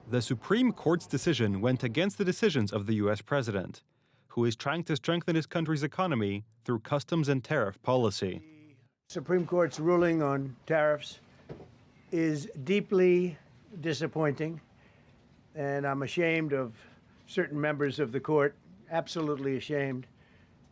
The Supreme Court's decision went against the decisions of the U.S. president, who is trying to strengthen his country's economy through customs and tariff policy. The Supreme Court's ruling on tariffs is deeply disappointing, and I'm ashamed of certain members of the court, absolutely ashamed,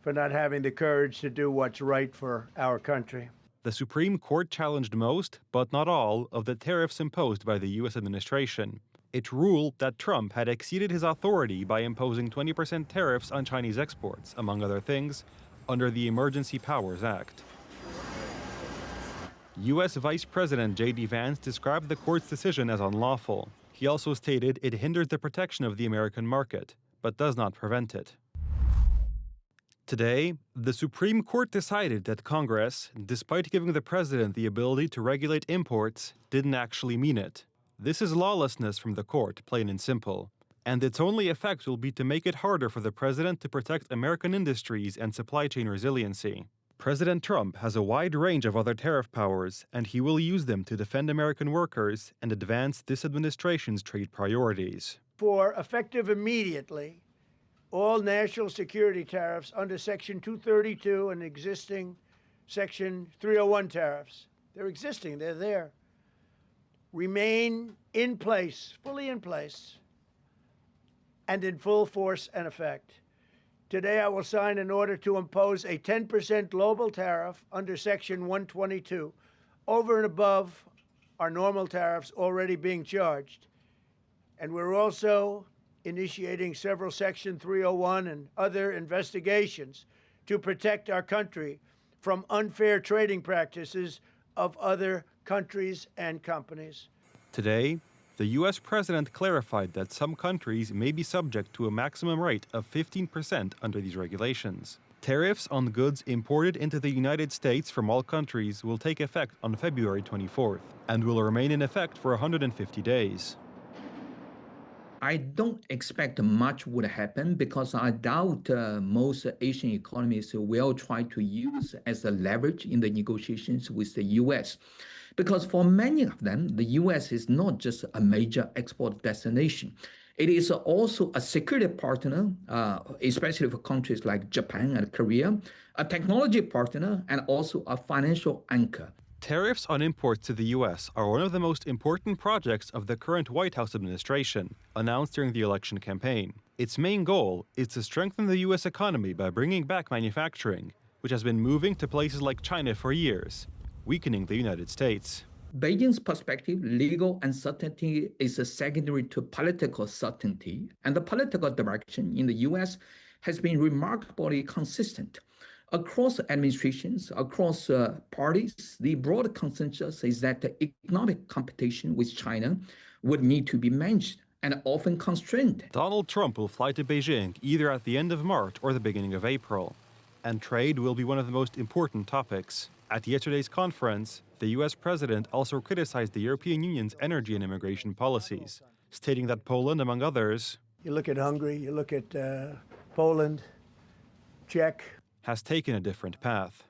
for not having the courage to do what's right for our country. The Supreme Court challenged most, but not all, of the tariffs imposed by the U.S. administration. It ruled that Trump had exceeded his authority by imposing 20% tariffs on Chinese exports, among other things, under the Emergency Powers Act. U.S. Vice President J.D. Vance described the court's decision as unlawful. He also stated it hinders the protection of the American market, but does not prevent it. Today, the Supreme Court decided that Congress, despite giving the president the ability to regulate imports, didn't actually mean it. This is lawlessness from the court, plain and simple. And its only effect will be to make it harder for the president to protect American industries and supply chain resiliency. President Trump has a wide range of other tariff powers, and he will use them to defend American workers and advance this administration's trade priorities. For effective immediately, all national security tariffs under Section 232 and existing Section 301 tariffs, they're existing, they're there, remain in place, fully in place, and in full force and effect. Today, I will sign an order to impose a 10% global tariff under Section 122 over and above our normal tariffs already being charged. And we're also initiating several Section 301 and other investigations to protect our country from unfair trading practices of other countries and companies. Today, the U.S. president clarified that some countries may be subject to a maximum rate of 15% under these regulations. Tariffs on goods imported into the United States from all countries will take effect on February 24th and will remain in effect for 150 days. I don't expect much would happen because I doubt most Asian economies will try to use as a leverage in the negotiations with the U.S. Because for many of them, the U.S. is not just a major export destination. It is also a security partner, especially for countries like Japan and Korea, a technology partner, and also a financial anchor. Tariffs on imports to the U.S. are one of the most important projects of the current White House administration, announced during the election campaign. Its main goal is to strengthen the U.S. economy by bringing back manufacturing, which has been moving to places like China for years, weakening the United States. Beijing's perspective, legal uncertainty is secondary to political certainty, and the political direction in the U.S. has been remarkably consistent. Across administrations, across parties, the broad consensus is that the economic competition with China would need to be managed and often constrained. Donald Trump will fly to Beijing either at the end of March or the beginning of April, and trade will be one of the most important topics. At yesterday's conference, the U.S. president also criticized the European Union's energy and immigration policies, stating that Poland, among others, you look at Hungary, you look at Poland, Czech, has taken a different path.